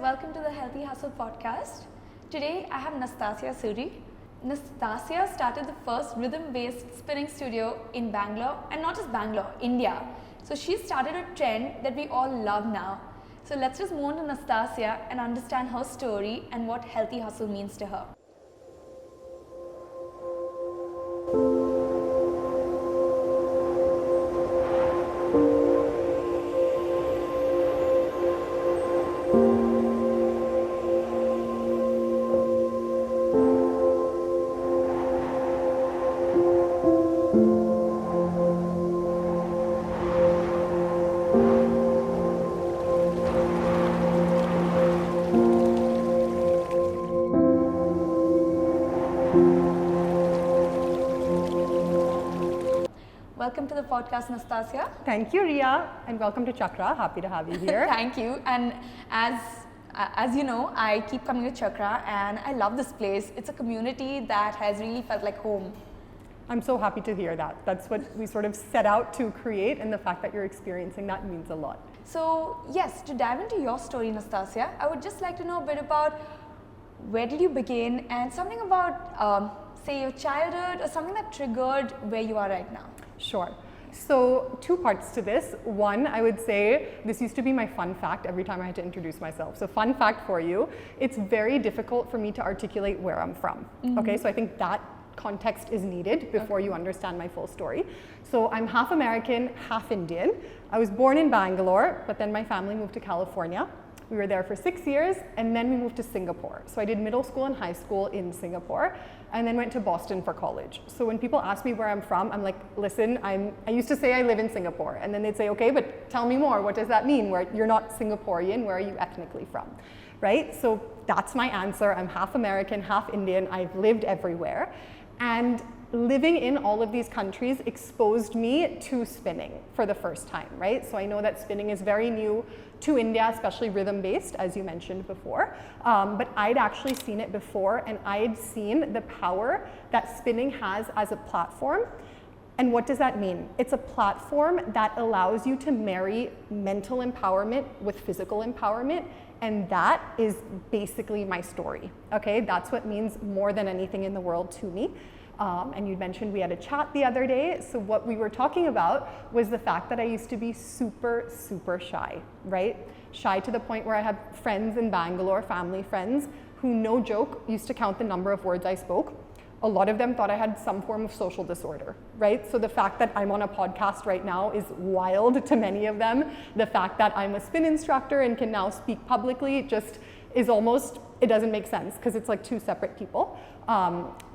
welcome to the Healthy Hustle podcast. Today I have Nastassja Suri. Nastasia started the first rhythm-based spinning studio in Bangalore, and not just Bangalore, India. So she started a trend that we all love now. So let's just move on to Nastasia and understand her story and what healthy hustle means to her. Welcome to the podcast, Nastasia. Thank you, Ria, and welcome to Chakra. Happy to have you here. Thank you. And as you know, I keep coming to Chakra, and I love this place. It's a community that has really felt like home. I'm so happy to hear that. That's what we sort of set out to create, and the fact that you're experiencing that means a lot. So yes, to dive into your story, Nastasia, I would just like to know a bit about where did you begin and something about, say, your childhood or something that triggered where you are right now. Sure. So two parts to this. One, I would say this used to be my fun fact every time I had to introduce myself. So fun fact for you, it's very difficult for me to articulate where I'm from. Okay, so I think that context is needed before you understand my full story. So I'm half American, half Indian. I was born in Bangalore, but then my family moved to California. We were there for 6 years, and then we moved to Singapore. So I did middle school and high school in Singapore, and then went to Boston for college. So when people ask me where I'm from, I'm like, listen, I used to say I live in Singapore, and then they'd say, okay, but tell me more. What does that mean? Where you're not Singaporean, where are you ethnically from, right? So that's my answer. I'm half American, half Indian. I've lived everywhere, and living in all of these countries exposed me to spinning for the first time, right? So I know that spinning is very new to India, especially rhythm-based, as you mentioned before. But I'd actually seen it before, and I'd seen the power that spinning has as a platform. And what does that mean? It's a platform that allows you to marry mental empowerment with physical empowerment, and that is basically my story, okay? That's what means more than anything in the world to me. And you mentioned we had a chat the other day. So what we were talking about was the fact that I used to be super, super shy, right? Shy to the point where I had friends in Bangalore, family friends, who, no joke, used to count the number of words I spoke. A lot of them thought I had some form of social disorder, right? So the fact that I'm on a podcast right now is wild to many of them. The fact that I'm a spin instructor and can now speak publicly just is almost, it doesn't make sense because it's like two separate people.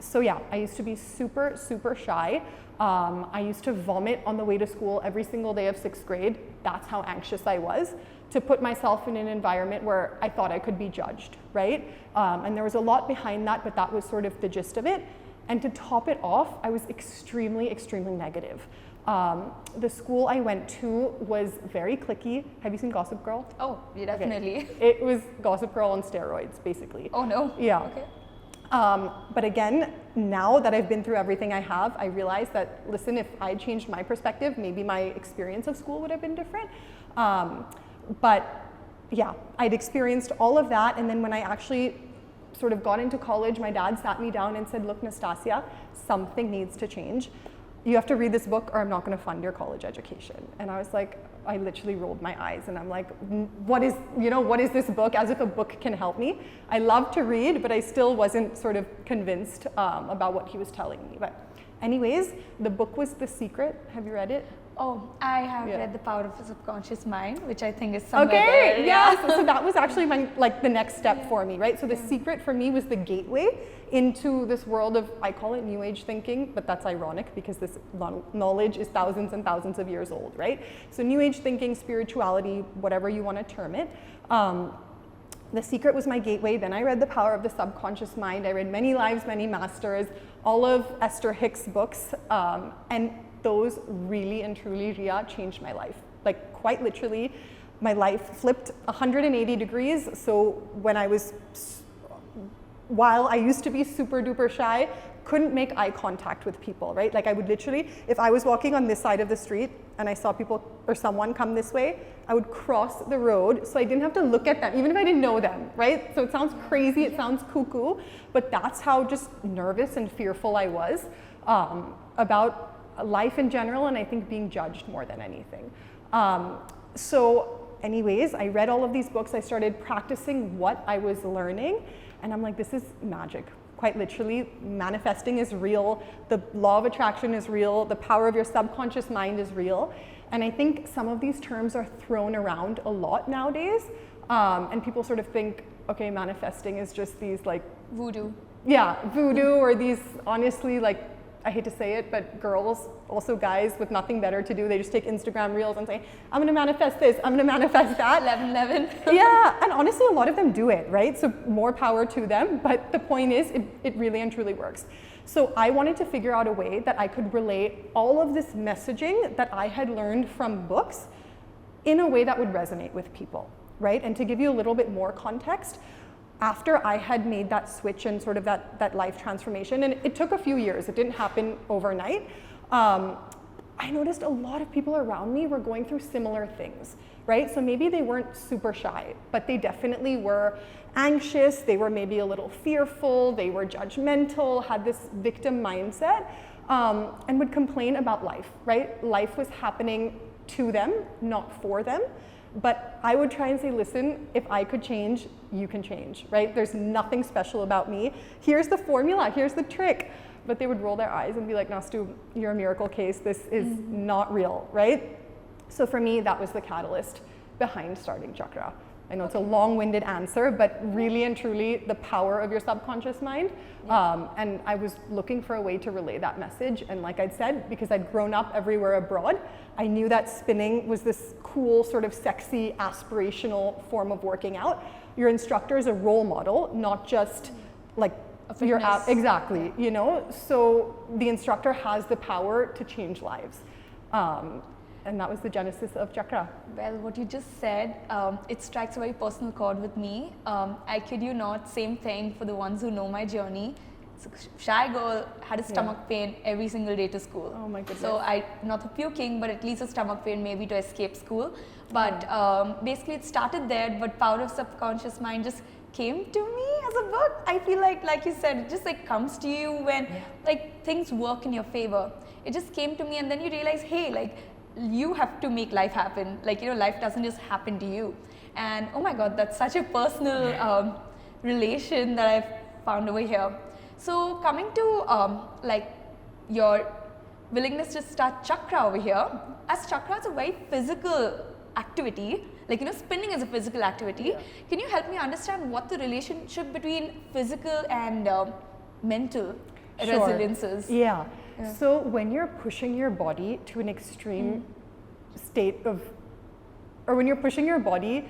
So yeah, I used to be super, super shy. I used to vomit on the way to school every single day of 6th grade. That's how anxious I was to put myself in an environment where I thought I could be judged, right? And there was a lot behind that, but that was sort of the gist of it. And to top it off, I was extremely, extremely negative. The school I went to was very cliquey. Have you seen Gossip Girl? Oh, yeah, definitely. Okay. It was Gossip Girl on steroids, basically. Oh no. Yeah. Okay. But again, now that I've been through everything I have, I realize that, listen, if I changed my perspective, maybe my experience of school would have been different. But yeah, I'd experienced all of that, and then when I actually sort of got into college, my dad sat me down and said, look, Nastasia, something needs to change. You have to read this book or I'm not going to fund your college education. And I was like, I literally rolled my eyes and I'm like, what is this book? As if a book can help me. I love to read, but I still wasn't sort of convinced about what he was telling me. But anyways, the book was The Secret. Have you read it? Oh, I have read The Power of the Subconscious Mind, which I think is somewhere there. Okay, yeah. So that was actually the next step for me, right? So The Secret for me was the gateway into this world of, I call it New Age thinking, but that's ironic because this knowledge is thousands and thousands of years old, right? So New Age thinking, spirituality, whatever you want to term it. The Secret was my gateway. Then I read The Power of the Subconscious Mind. I read Many Lives, Many Masters, all of Esther Hicks' books, and those really and truly, Ria, changed my life. Like quite literally, my life flipped 180 degrees. So when while I used to be super duper shy, couldn't make eye contact with people, right? Like I would literally, if I was walking on this side of the street and I saw people or someone come this way, I would cross the road so I didn't have to look at them, even if I didn't know them, right? So it sounds crazy, it sounds cuckoo, but that's how just nervous and fearful I was about life in general, and I think being judged more than anything. So anyways, I read all of these books, I started practicing what I was learning, and I'm like, this is magic. Quite literally, manifesting is real, the law of attraction is real, the power of your subconscious mind is real. And I think some of these terms are thrown around a lot nowadays, and people sort of think, okay, manifesting is just these like voodoo. Yeah, voodoo, or these, honestly, like, I hate to say it, but girls, also guys with nothing better to do, they just take Instagram reels and say, I'm gonna manifest this, I'm gonna manifest that. 11/11. Yeah, and honestly, a lot of them do it, right? So more power to them, but the point is, it really and truly works. So I wanted to figure out a way that I could relate all of this messaging that I had learned from books in a way that would resonate with people, right? And to give you a little bit more context, after I had made that switch and sort of that life transformation, and it took a few years, it didn't happen overnight, I noticed a lot of people around me were going through similar things, right? So maybe they weren't super shy, but they definitely were anxious, they were maybe a little fearful, they were judgmental, had this victim mindset, and would complain about life, right? Life was happening to them, not for them. But I would try and say, listen, if I could change, you can change, right? There's nothing special about me. Here's the formula, here's the trick. But they would roll their eyes and be like, Nastu, you're a miracle case. This is not real, right? So for me, that was the catalyst behind starting Chakra. I know it's a long-winded answer, but really and truly the power of your subconscious mind. And I was looking for a way to relay that message. And like I'd said, because I'd grown up everywhere abroad, I knew that spinning was this cool, sort of sexy, aspirational form of working out. Your instructor is a role model, not just like your app. Exactly, you know? So the instructor has the power to change lives. And that was the genesis of Chakra. Well, what you just said, it strikes a very personal chord with me. I kid you not, same thing for the ones who know my journey. So, shy girl had a stomach pain every single day to school. Oh my goodness. So not a puking, but at least a stomach pain maybe to escape school. But basically it started there, but power of subconscious mind just came to me as a book. I feel like you said, it just like comes to you when like things work in your favor. It just came to me, and then you realize, hey, like, you have to make life happen. Like, you know, life doesn't just happen to you. And oh my God, that's such a personal relation that I've found over here. So coming to like your willingness to start Chakra over here, as Chakra is a very physical activity, like, you know, spinning is a physical activity. Can you help me understand what the relationship between physical and mental resilience is? Yeah. So when you're pushing your body to an extreme state of, or when you're pushing your body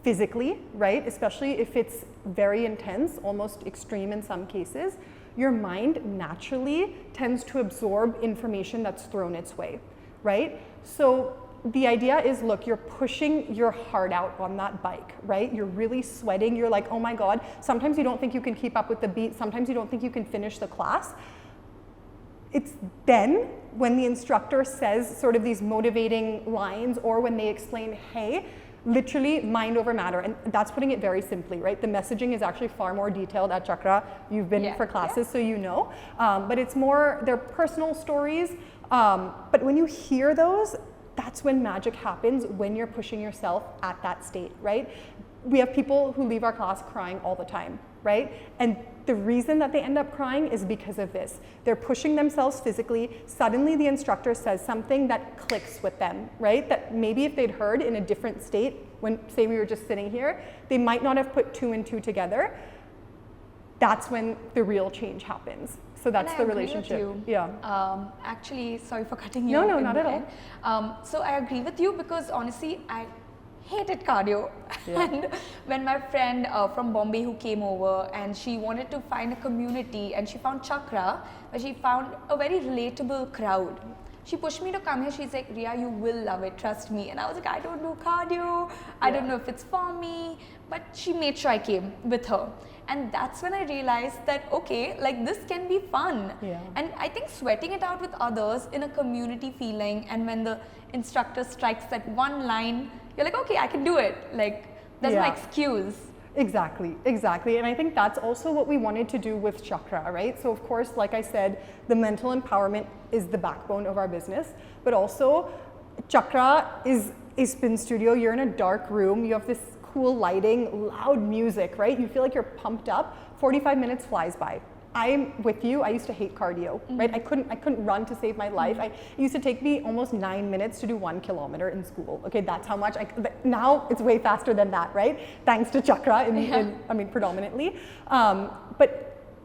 physically, right, especially if it's very intense, almost extreme in some cases, your mind naturally tends to absorb information that's thrown its way, right? So the idea is, look, you're pushing your heart out on that bike, right? You're really sweating. You're like, oh my God. Sometimes you don't think you can keep up with the beat. Sometimes you don't think you can finish the class. It's then when the instructor says sort of these motivating lines, or when they explain, hey, literally mind over matter. And that's putting it very simply, right? The messaging is actually far more detailed at Chakra. You've been for classes, so you know. But it's more, they're personal stories. But when you hear those, that's when magic happens, when you're pushing yourself at that state, right? We have people who leave our class crying all the time, right? And the reason that they end up crying is because of this. They're pushing themselves physically. Suddenly the instructor says something that clicks with them, right? That maybe if they'd heard in a different state, when, say, we were just sitting here, they might not have put 2 and 2 together. That's when the real change happens. So that's the relationship. Yeah. Actually, sorry for cutting you. No, not at all. So I agree with you, because honestly, I hated cardio. And when my friend from Bombay who came over, and she wanted to find a community, and she found Chakra, where she found a very relatable crowd. she pushed me to come here. She's like, Ria, you will love it, trust me. And I was like, I don't do cardio, I don't know if it's for me, but she made sure I came with her. And that's when I realized that, okay, like this can be fun. Yeah. And I think sweating it out with others in a community feeling, and when the instructor strikes that one line, you're like, okay, I can do it. Like, there's no excuse. Exactly. And I think that's also what we wanted to do with Chakra, right? So of course, like I said, the mental empowerment is the backbone of our business, but also Chakra is a spin studio. You're in a dark room, you have this cool lighting, loud music, right? You feel like you're pumped up. 45 minutes flies by. I'm with you. I used to hate cardio, right? I couldn't run to save my life. It used to take me almost 9 minutes to do 1 kilometer in school. Okay, that's how much. Now it's way faster than that, right? Thanks to Chakra, predominantly. But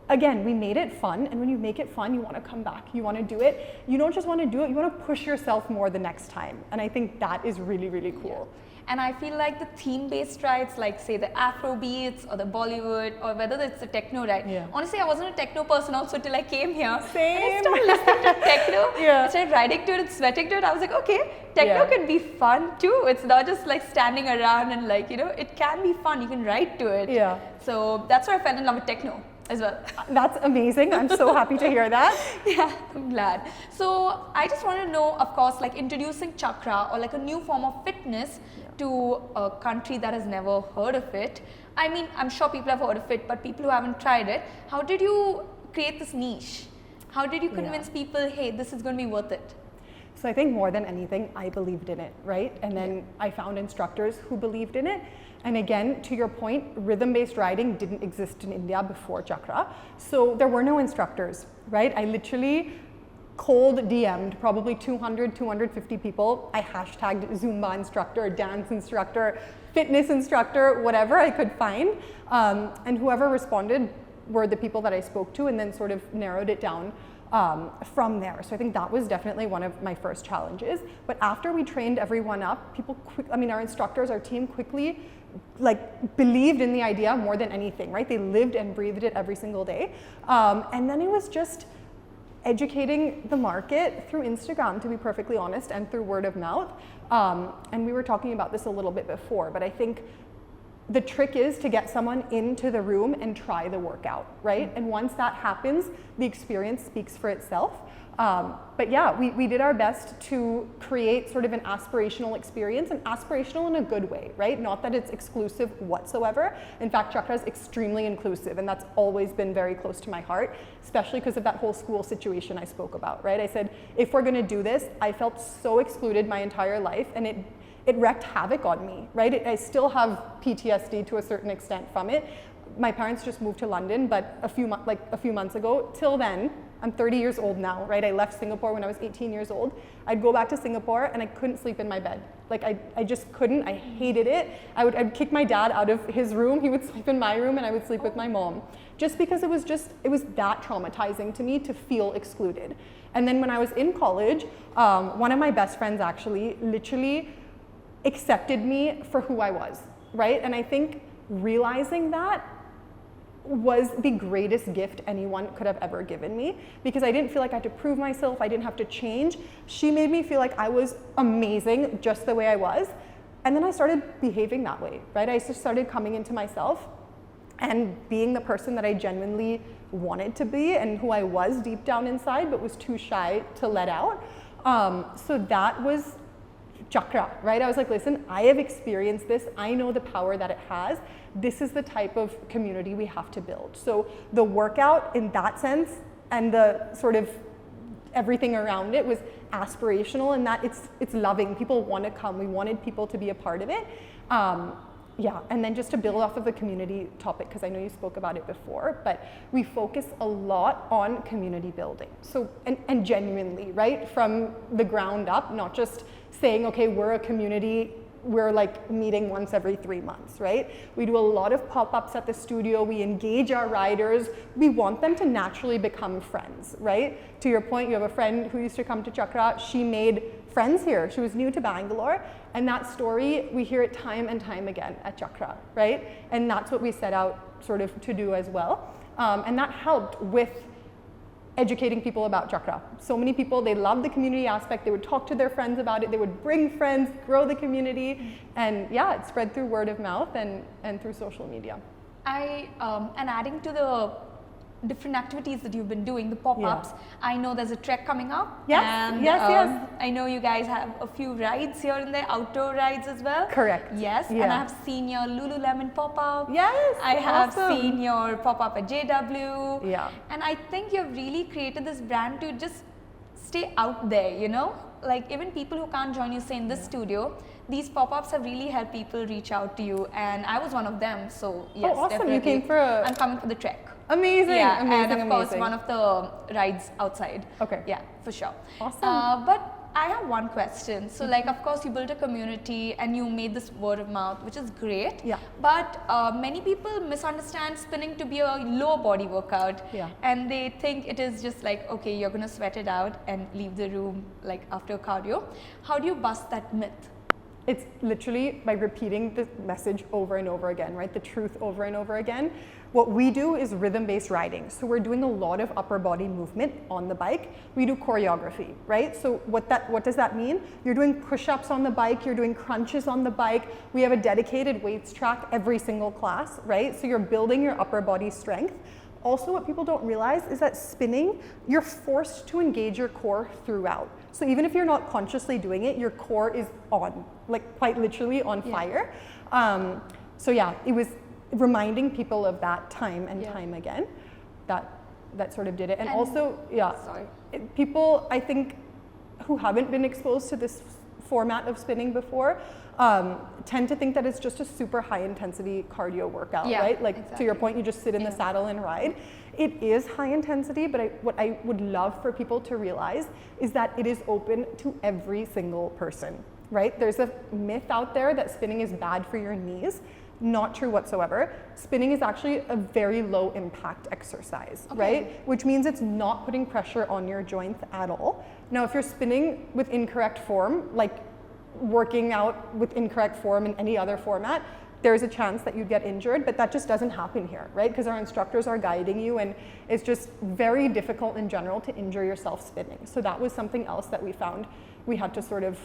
again, we made it fun, and when you make it fun, you want to come back. You want to do it. You don't just want to do it. You want to push yourself more the next time, and I think that is really, really cool. Yeah. And I feel like the theme-based rides, like say the Afro beats or the Bollywood, or whether it's the techno ride. Yeah. Honestly, I wasn't a techno person also till I came here. Same. And I started listening to techno. Yeah. I started riding to it and sweating to it. I was like, okay, techno can be fun too. It's not just like standing around and like, you know, it can be fun. You can ride to it. Yeah. So that's why I fell in love with techno as well. That's amazing. I'm so happy to hear that. Yeah, I'm glad. So I just want to know, of course, like introducing Chakra or like a new form of fitness to a country that has never heard of it. I mean, I'm sure people have heard of it, but people who haven't tried it, how did you create this niche? How did you convince people, hey, this is going to be worth it? So I think more than anything, I believed in it, right? And then I found instructors who believed in it. And again, to your point, rhythm-based riding didn't exist in India before Chakra. So there were no instructors, right? I literally cold DM'd probably 200, 250 people. I hashtagged Zumba instructor, dance instructor, fitness instructor, whatever I could find. And whoever responded were the people that I spoke to, and then sort of narrowed it down from there. So I think that was definitely one of my first challenges. But after we trained everyone up, our instructors, our team quickly like believed in the idea more than anything, right? They lived and breathed it every single day. And then it was just educating the market through Instagram, to be perfectly honest, and through word of mouth. And we were talking about this a little bit before, but I think the trick is to get someone into the room and try the workout, right? And once that happens, the experience speaks for itself. But yeah, we did our best to create sort of an aspirational experience, and aspirational in a good way, right? Not that it's exclusive whatsoever. In fact, Chakra is extremely inclusive, and that's always been very close to my heart, especially because of that whole school situation I spoke about, right? I said, if we're gonna do this, I felt so excluded my entire life, and it wreaked havoc on me, right? I still have PTSD to a certain extent from it. My parents just moved to London, but a few months ago. Till then, I'm 30 years old now, right? I left Singapore when I was 18 years old. I'd go back to Singapore and I couldn't sleep in my bed. Like I just couldn't, I hated it. I'd kick my dad out of his room, he would sleep in my room, and I would sleep with my mom. Just because it was that traumatizing to me to feel excluded. And then when I was in college, one of my best friends actually literally accepted me for who I was, right? And I think realizing that was the greatest gift anyone could have ever given me, because I didn't feel like I had to prove myself, I didn't have to change. She made me feel like I was amazing just the way I was. And then I started behaving that way, right? I just started coming into myself and being the person that I genuinely wanted to be and who I was deep down inside, but was too shy to let out. So that was Chakra, right? I was like, listen, I have experienced this. I know the power that it has. This is the type of community we have to build. So the workout in that sense and the sort of everything around it was aspirational, and that it's loving. People want to come. We wanted people to be a part of it. Yeah, and then just to build off of the community topic, because I know you spoke about it before, but we focus a lot on community building. So, and genuinely, right, from the ground up, not just saying, okay, we're a community, we're like meeting once every 3 months, right? We do a lot of pop-ups at the studio, we engage our riders, we want them to naturally become friends, right? To your point, you have a friend who used to come to Chakra, she made friends here, she was new to Bangalore, and that story, we hear it time and time again at Chakra, right? And that's what we set out sort of to do as well. And that helped with educating people about Chakra. So many people, they love the community aspect. They would talk to their friends about it. They would bring friends, grow the community. And yeah, it spread through word of mouth and through social media. And adding to the different activities that you've been doing, the pop-ups, I know there's a trek coming up. Yes, and, yes. I know you guys have a few rides here and there, outdoor rides as well. Correct. Yes, and I have seen your Lululemon pop-up. Yes, I have awesome. seen your pop-up at JW. Yeah. And I think you've really created this brand to just stay out there, you know? Like even people who can't join you, say in this studio, these pop-ups have really helped people reach out to you, and I was one of them. So yes, awesome! definitely. You came for I'm coming for the trek. Amazing! Yeah, amazing, and of course amazing. one of the rides outside. Okay. Yeah, for sure. Awesome. But I have one question. So like, of course, you built a community and you made this word of mouth, which is great. Yeah. But many people misunderstand spinning to be a low body workout. Yeah. And they think it is just like, okay, you're gonna sweat it out and leave the room like after cardio. How do you bust that myth? It's literally by repeating the message over and over again, right? The truth over and over again. What we do is rhythm-based riding. So we're doing a lot of upper body movement on the bike. We do choreography, right? So what does that mean? You're doing push-ups on the bike, you're doing crunches on the bike. We have a dedicated weights track every single class, right? So you're building your upper body strength. Also, what people don't realize is that spinning, you're forced to engage your core throughout. So even if you're not consciously doing it, your core is on, like quite literally on fire. So yeah, it was reminding people of that time and time again that sort of did it. And also, people, I think, who haven't been exposed to this format of spinning before, tend to think that it's just a super high intensity cardio workout, right? Like to your point, you just sit in the saddle and ride. It is high intensity, but what I would love for people to realize is that it is open to every single person, right? There's a myth out there that spinning is bad for your knees. Not true whatsoever. Spinning is actually a very low impact exercise, right? Which means it's not putting pressure on your joints at all. Now, if you're spinning with incorrect form, like working out with incorrect form in any other format, there's a chance that you'd get injured, but that just doesn't happen here, right? Because our instructors are guiding you, and it's just very difficult in general to injure yourself spinning. So that was something else that we found we had to sort of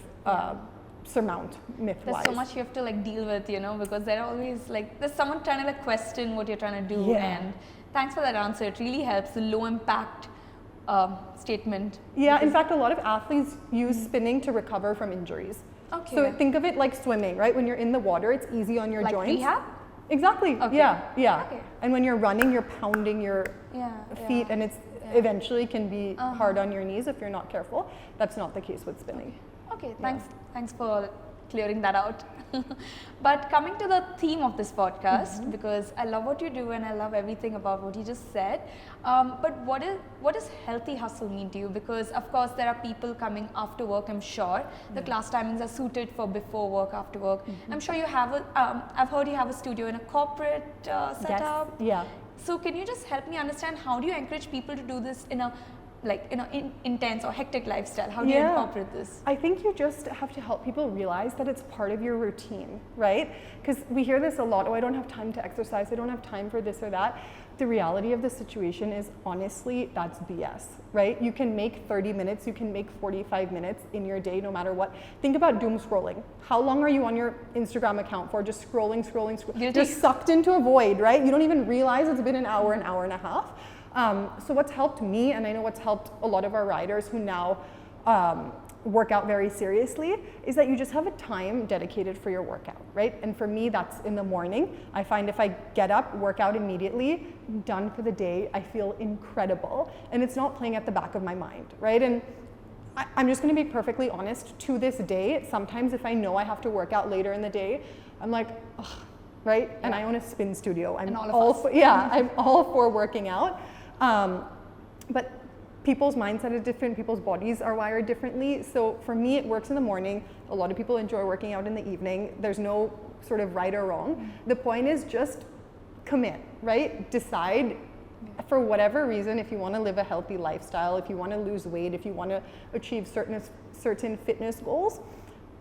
surmount myth-wise. There's so much you have to like deal with, you know, because they're always like, there's someone trying to like question what you're trying to do. And thanks for that answer. It really helps, the low impact statement. Yeah, in fact, a lot of athletes use spinning to recover from injuries. Okay. So think of it like swimming, right? When you're in the water, it's easy on your like joints. Rehab? Exactly. Okay. Yeah. Okay. And when you're running, you're pounding your feet, and it's eventually can be hard on your knees if you're not careful. That's not the case with spinning. Okay, thanks for clearing that out. But coming to the theme of this podcast, because I love what you do and I love everything about what you just said. But what does healthy hustle mean to you? Because of course there are people coming after work, I'm sure. The class timings are suited for before work, after work. I'm sure you have I've heard you have a studio in a corporate setup. Yes. Yeah. So can you just help me understand, how do you encourage people to do this in a intense or hectic lifestyle? How do you incorporate this? I think you just have to help people realize that it's part of your routine, right? Because we hear this a lot, oh, I don't have time to exercise, I don't have time for this or that. The reality of the situation is, honestly, that's BS, right? You can make 30 minutes, you can make 45 minutes in your day, no matter what. Think about doom scrolling. How long are you on your Instagram account for? Just scrolling. You're sucked into a void, right? You don't even realize it's been an hour and a half. So what's helped me, and I know what's helped a lot of our riders who now work out very seriously, is that you just have a time dedicated for your workout, right? And for me, that's in the morning. I find if I get up, work out immediately, done for the day, I feel incredible. And it's not playing at the back of my mind, right? And I'm just gonna be perfectly honest, to this day, sometimes if I know I have to work out later in the day, I'm like, ugh, right? And I own a spin studio. I'm all for working out. But people's mindset is different, people's bodies are wired differently. So for me, it works in the morning. A lot of people enjoy working out in the evening. There's no sort of right or wrong. The point is just commit, right? Decide for whatever reason, if you want to live a healthy lifestyle, if you want to lose weight, if you want to achieve certain fitness goals,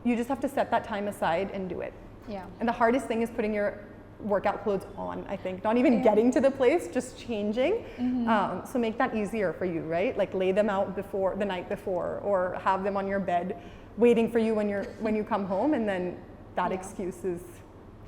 you just have to set that time aside and do it. Yeah. And the hardest thing is putting your workout clothes on, I think. Not even getting to the place, just changing. So make that easier for you, right? Like lay them out the night before, or have them on your bed waiting for you when you come home, and then that excuse is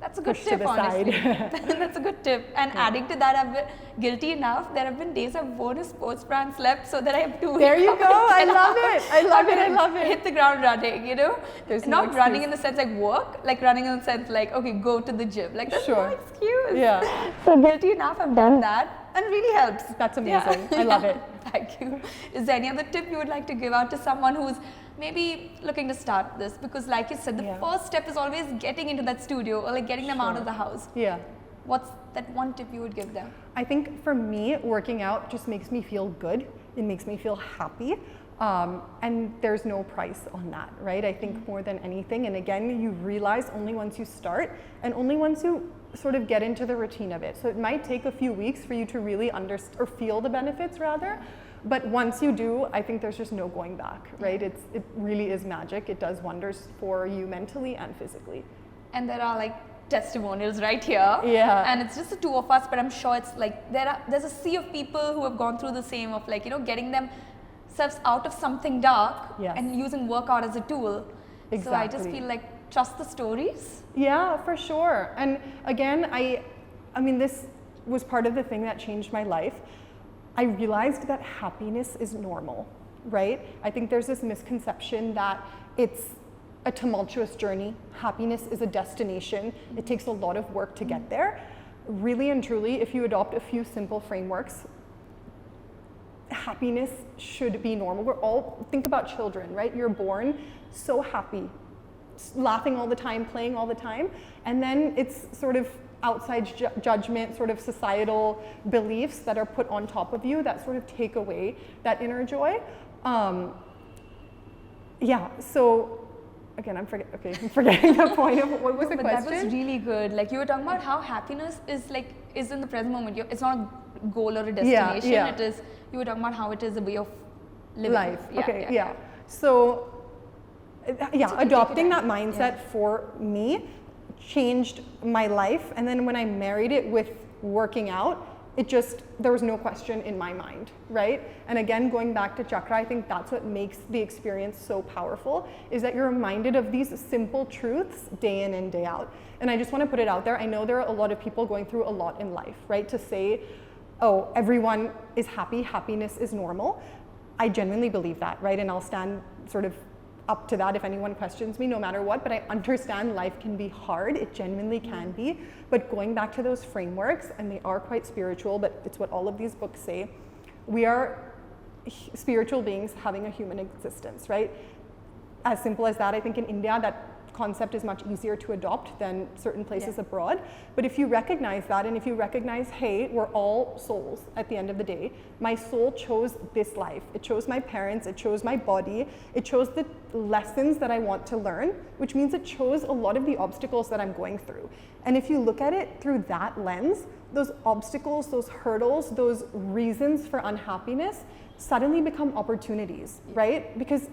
that's a good pushed to tip, the honestly. side. That's a good tip. And adding to that, I've been guilty enough. There have been days I've worn a sports bra and slept so that I have to There wake you up go. and I love it. I love it. I love it. hit the ground running, you know? There's no not running excuse. in the sense like work, like running in the sense like, okay, go to the gym. Like that's Sure. no excuse. Yeah. So guilty enough, I've done that and it really helps. That's amazing. I love it. Thank you. Is there any other tip you would like to give out to someone who's maybe looking to start this? Because like you said, the first step is always getting into that studio or like getting them out of the house. Yeah. What's that one tip you would give them? I think for me, working out just makes me feel good. It makes me feel happy. And there's no price on that, right? I think more than anything. And again, you realize only once you start and only once you sort of get into the routine of it. So it might take a few weeks for you to really understand or feel the benefits rather. But once you do, I think there's just no going back, right? It really is magic. It does wonders for you mentally and physically. And there are like testimonials right here. Yeah. And it's just the two of us, but I'm sure it's like there's a sea of people who have gone through the same of like, you know, getting themselves out of something dark and using workout as a tool. Exactly. So I just feel like trust the stories. Yeah, for sure. And again, I mean, this was part of the thing that changed my life. I realized that happiness is normal, right? I think there's this misconception that it's a tumultuous journey. Happiness is a destination. It takes a lot of work to get there. Really and truly, if you adopt a few simple frameworks, happiness should be normal. Think about children, right? You're born so happy, laughing all the time, playing all the time, and then it's sort of outside judgment, sort of societal beliefs that are put on top of you that sort of take away that inner joy. So again, I'm forgetting the point of what was the question? That was really good. Like you were talking about how happiness is in the present moment. It's not a goal or a destination. Yeah. It is. You were talking about how it is a way of living. Life. So adopting that mindset for me changed my life. And then when I married it with working out, there was no question in my mind, right? And again, going back to chakra, I think that's what makes the experience so powerful, is that you're reminded of these simple truths day in and day out. And I just want to put it out there. I know there are a lot of people going through a lot in life, right? To say, oh, everyone is happy, happiness is normal. I genuinely believe that, right? And I'll stand sort of up to that if anyone questions me, no matter what, but I understand life can be hard. It genuinely can be. But going back to those frameworks, and they are quite spiritual, but it's what all of these books say, we are spiritual beings having a human existence, right? As simple as that. I think in India, that concept is much easier to adopt than certain places abroad. But if you recognize that, and if you recognize, hey, we're all souls at the end of the day. My soul chose this life. It chose my parents, it chose my body, it chose the lessons that I want to learn, which means it chose a lot of the obstacles that I'm going through. And if you look at it through that lens, those obstacles, those hurdles, those reasons for unhappiness suddenly become opportunities, right? Because,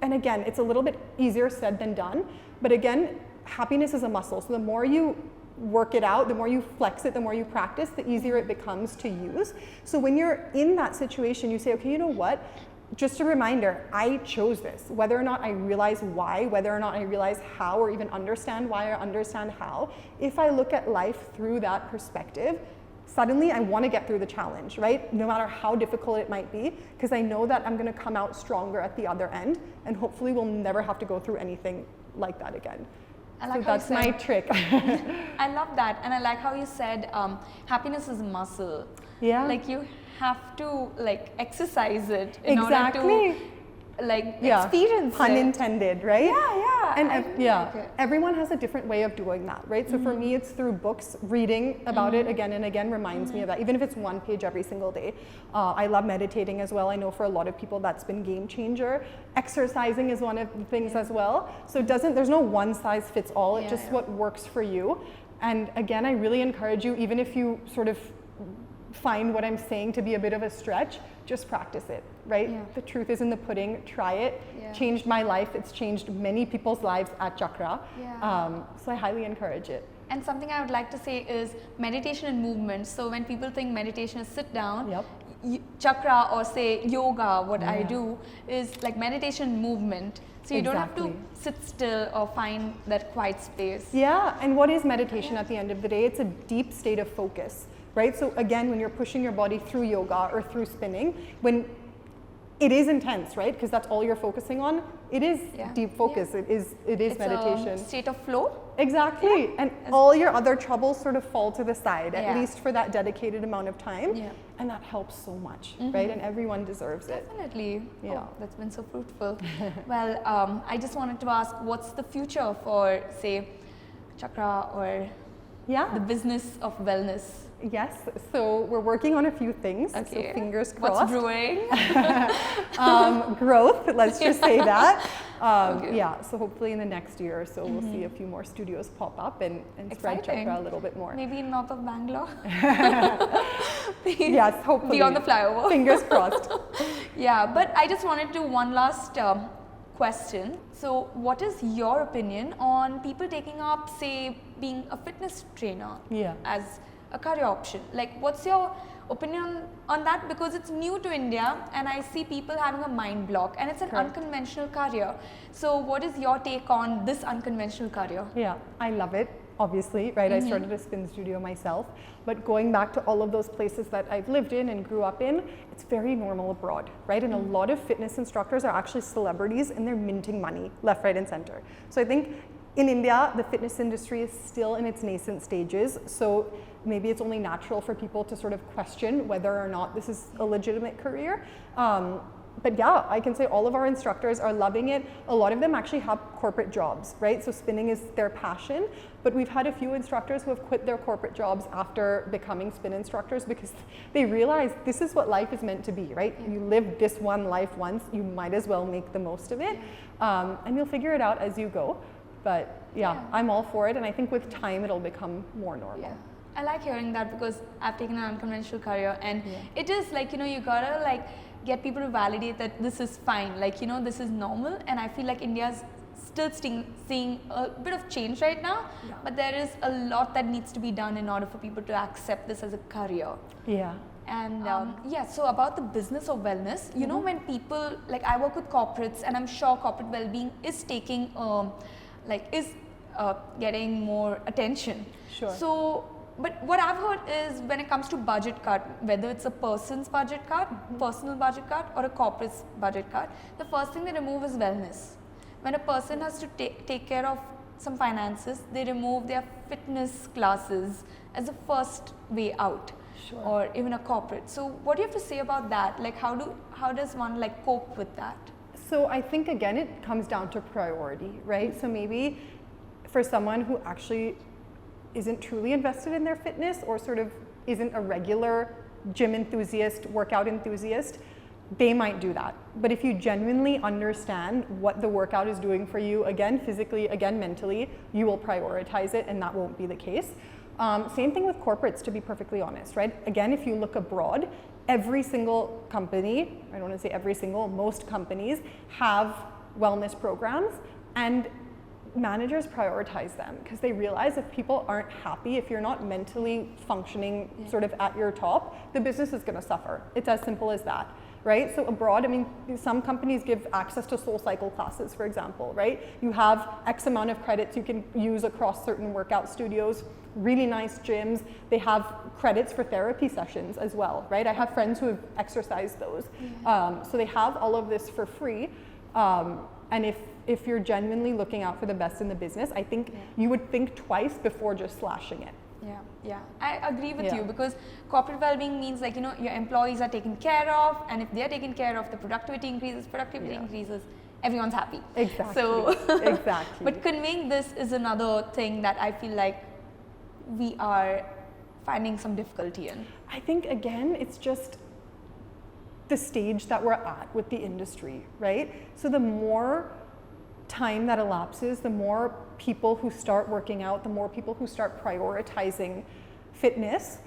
and again, it's a little bit easier said than done, but again, happiness is a muscle. So the more you work it out, the more you flex it, the more you practice, the easier it becomes to use. So when you're in that situation, you say, okay, you know what? Just a reminder, I chose this. Whether or not I realize why, whether or not I realize how, or even understand why or understand how, if I look at life through that perspective, suddenly I want to get through the challenge, right? No matter how difficult it might be, because I know that I'm going to come out stronger at the other end, and hopefully we'll never have to go through anything like that again. So that's my trick. I love that, and I like how you said happiness is a muscle. Yeah. Like you have to like exercise it in order to experience Pun it. intended, right? Yeah. And everyone has a different way of doing that, right? So for me, it's through books. Reading about it again and again reminds me of that, even if it's one page every single day. I love meditating as well. I know for a lot of people that's been game changer. Exercising is one of the things as well. So there's no one size fits all. It's just what works for you. And again, I really encourage you, even if you sort of find what I'm saying to be a bit of a stretch, just practice it, right? Yeah. The truth is in the pudding. Try it. Yeah. Changed my life. It's changed many people's lives at Chakra. Yeah. So I highly encourage it. And something I would like to say is meditation and movement. So when people think meditation is sit down, Yep. chakra or say yoga, what I do is like meditation movement. So you don't have to sit still or find that quiet space. Yeah, and what is meditation at the end of the day? It's a deep state of focus, right? So again, when you're pushing your body through yoga or through spinning, when it is intense, right? Because that's all you're focusing on. It is deep focus. It is It's meditation. a state of flow. Exactly. And all your other troubles sort of fall to the side, at Yeah. least for that dedicated amount of time. Yeah. And that helps so much, right? And everyone deserves it. Definitely. Yeah. Oh, that's been so fruitful. Well, I just wanted to ask, what's the future for, say, Chakra or the business of wellness? Yes, so we're working on a few things, so fingers crossed. What's brewing? Growth, let's just say that. Yeah, so hopefully in the next year or so we'll see a few more studios pop up and spread Chakra a little bit more. Maybe north of Bangalore? Yes, hopefully. Beyond the flyover. Fingers crossed. Yeah, but I just wanted to one last question. So what is your opinion on people taking up, say, being a fitness trainer as a career option? Like, what's your opinion on that? Because it's new to India and I see people having a mind block, and it's an unconventional career. So what is your take on this unconventional career? Yeah, I love it, obviously, right? I started a spin studio myself, but going back to all of those places that I've lived in and grew up in, it's very normal abroad, right? And a lot of fitness instructors are actually celebrities and they're minting money left, right, and center. So I think in India, the fitness industry is still in its nascent stages. So maybe it's only natural for people to sort of question whether or not this is a legitimate career. But yeah, I can say all of our instructors are loving it. A lot of them actually have corporate jobs, right? So spinning is their passion, but we've had a few instructors who have quit their corporate jobs after becoming spin instructors because they realize this is what life is meant to be, right? You live this one life once, you might as well make the most of it. And you'll figure it out as you go. But yeah, I'm all for it, and I think with time it'll become more normal. Yeah. I like hearing that because I've taken an unconventional career, and it is like, you know, you gotta like get people to validate that this is fine, like, you know, this is normal. And I feel like India's still seeing a bit of change right now, but there is a lot that needs to be done in order for people to accept this as a career. Yeah. And so about the business of wellness, you know, when people, like I work with corporates, and I'm sure corporate well-being is taking getting more attention. Sure. So, but what I've heard is when it comes to budget cut, whether it's a person's budget cut, personal budget cut, or a corporate's budget cut, the first thing they remove is wellness. When a person has to take care of some finances, they remove their fitness classes as a first way out. Sure. Or even a corporate. So what do you have to say about that? Like how does one like cope with that? So I think again it comes down to priority, right? So maybe for someone who actually isn't truly invested in their fitness or sort of isn't a regular gym enthusiast, workout enthusiast, they might do that. But if you genuinely understand what the workout is doing for you, again physically, again mentally, you will prioritize it, and that won't be the case. Same thing with corporates, to be perfectly honest, right? Again, if you look abroad, every single company, I don't want to say every single, most companies have wellness programs, and managers prioritize them because they realize if people aren't happy, if you're not mentally functioning sort of at your top, the business is going to suffer. It's as simple as that, right? So abroad, I mean, some companies give access to SoulCycle classes, for example, right? You have X amount of credits you can use across certain workout studios, really nice gyms. They have credits for therapy sessions as well, right? I have friends who have exercised those. So they have all of this for free. And if you're genuinely looking out for the best in the business, I think you would think twice before just slashing it. Yeah, I agree with you, because corporate well-being means like, you know, your employees are taken care of, and if they're taken care of, the productivity increases, everyone's happy. Exactly. So, exactly. But conveying this is another thing that I feel like we are finding some difficulty in. I think again, it's just the stage that we're at with the industry, right? So the more time that elapses, the more people who start working out, the more people who start prioritizing fitness,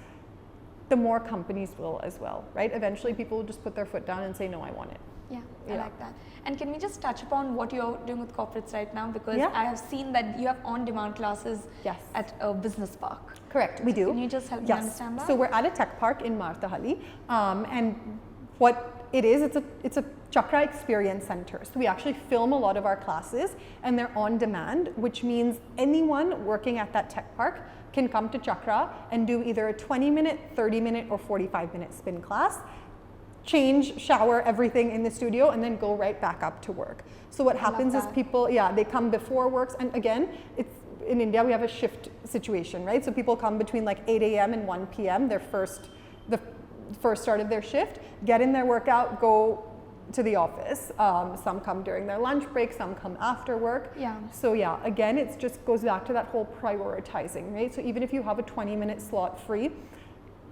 the more companies will as well, right? Eventually people will just put their foot down and say, no, I want it. Yeah. I like that. And can we just touch upon what you're doing with corporates right now? Because Yeah. I have seen that you have on-demand classes Yes. at a business park. Correct, we do. Can you just help me understand that? So we're at a tech park in Martahalli, and what it is, it's a Chakra experience center. So we actually film a lot of our classes, and they're on demand, which means anyone working at that tech park can come to Chakra and do either a 20-minute, 30-minute, or 45-minute spin class, change, shower, everything in the studio, and then go right back up to work. So what happens is people, they come before works, and again, it's in India we have a shift situation, right? So people come between like 8 a.m. and 1 p.m. the first start of their shift, get in their workout, go to the office. Some come during their lunch break, some come after work. Yeah. So again, it just goes back to that whole prioritizing, right? So even if you have a 20-minute slot free,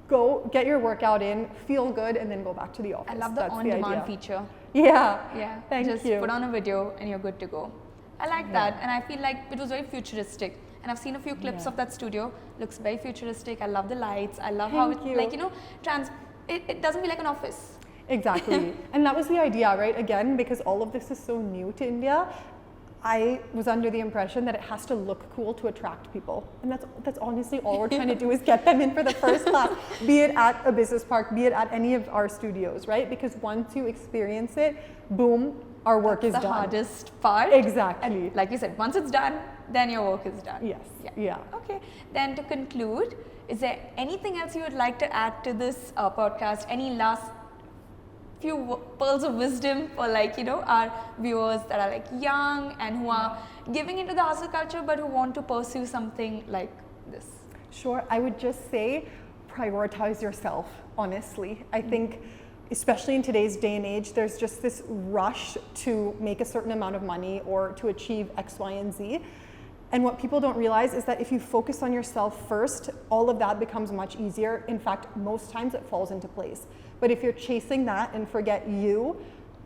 go get your workout in, feel good, and then go back to the office. I love the on-demand feature. Yeah. Thank you. Just put on a video and you're good to go. I like that, and I feel like it was very futuristic. And I've seen a few clips of that studio. Looks very futuristic. I love the lights. I love how it, like, it doesn't feel like an office. Exactly. And that was the idea, right? Again, because all of this is so new to India, I was under the impression that it has to look cool to attract people. And that's honestly all we're trying to do is get them in for the first class, be it at a business park, be it at any of our studios, right? Because once you experience it, boom, our work is done. That's the hardest part. Exactly. And like you said, once it's done, then your work is done. Yes. Yeah. Okay. Then to conclude, is there anything else you would like to add to this podcast? Any last few pearls of wisdom for our viewers that are like young and who are giving into the hustle culture but who want to pursue something like this? Sure. I would just say prioritize yourself, honestly. I think especially in today's day and age, there's just this rush to make a certain amount of money or to achieve X, Y, and Z. And what people don't realize is that if you focus on yourself first, all of that becomes much easier. In fact, most times it falls into place. But if you're chasing that and forget you,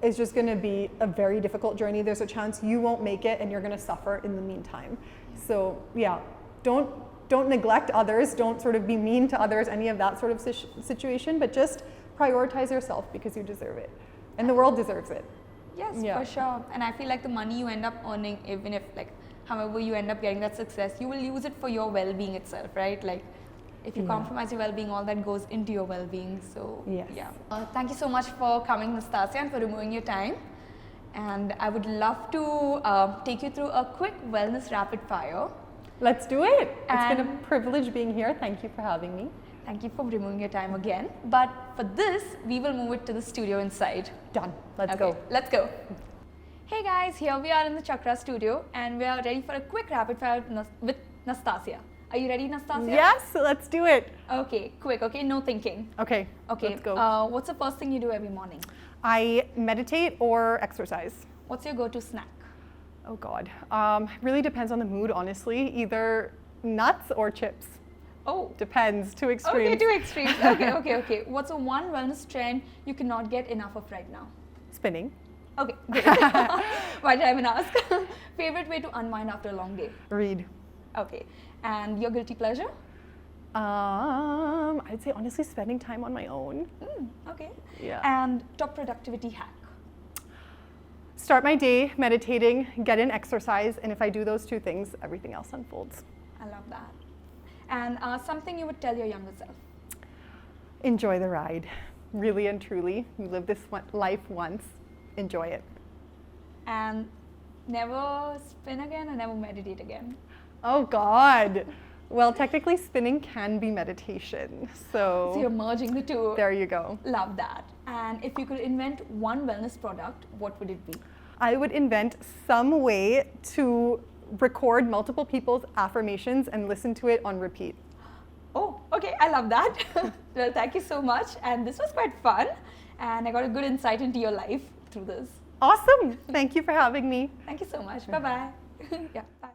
it's just going to be a very difficult journey. There's a chance you won't make it and you're going to suffer in the meantime. So don't neglect others. Don't sort of be mean to others, any of that sort of situation, but just prioritize yourself because you deserve it. And the world deserves it. Yes, for sure. And I feel like the money you end up earning, even if however you end up getting that success, you will use it for your well-being itself, right? Like if you compromise your well-being, all that goes into your well-being. So thank you so much for coming, Nastasia, and for removing your time. And I would love to take you through a quick wellness rapid fire. Let's do it. It's been a privilege being here. Thank you for having me. Thank you for removing your time again. But for this, we will move it to the studio inside. Done. Let's go. Let's go. Hey guys, here we are in the Chakra studio and we are ready for a quick rapid fire with Nastasia. Are you ready, Nastasia? Yes, let's do it. Okay, quick, no thinking. Okay, let's go. What's the first thing you do every morning? I meditate or exercise. What's your go-to snack? Oh God, really depends on the mood, honestly. Either nuts or chips. Oh. Depends, two extremes. Okay, two extremes. Okay. What's a one wellness trend you cannot get enough of right now? Spinning. Okay, great. Why did I even ask? Favorite way to unwind after a long day? Read. Okay, and your guilty pleasure? I'd say honestly spending time on my own. Okay. Yeah. And top productivity hack? Start my day meditating, get in exercise, and if I do those two things, everything else unfolds. I love that. And something you would tell your younger self? Enjoy the ride, really and truly. You live this life once, enjoy it. And never spin again and never meditate again? Oh God. Well, technically spinning can be meditation. So you're merging the two. There you go. Love that. And if you could invent one wellness product, what would it be? I would invent some way to record multiple people's affirmations and listen to it on repeat. Oh, okay, I love that. Well, thank you so much. And this was quite fun. And I got a good insight into your life through this. Awesome. Thank you for having me. Thank you so much. Bye-bye. Yeah, bye.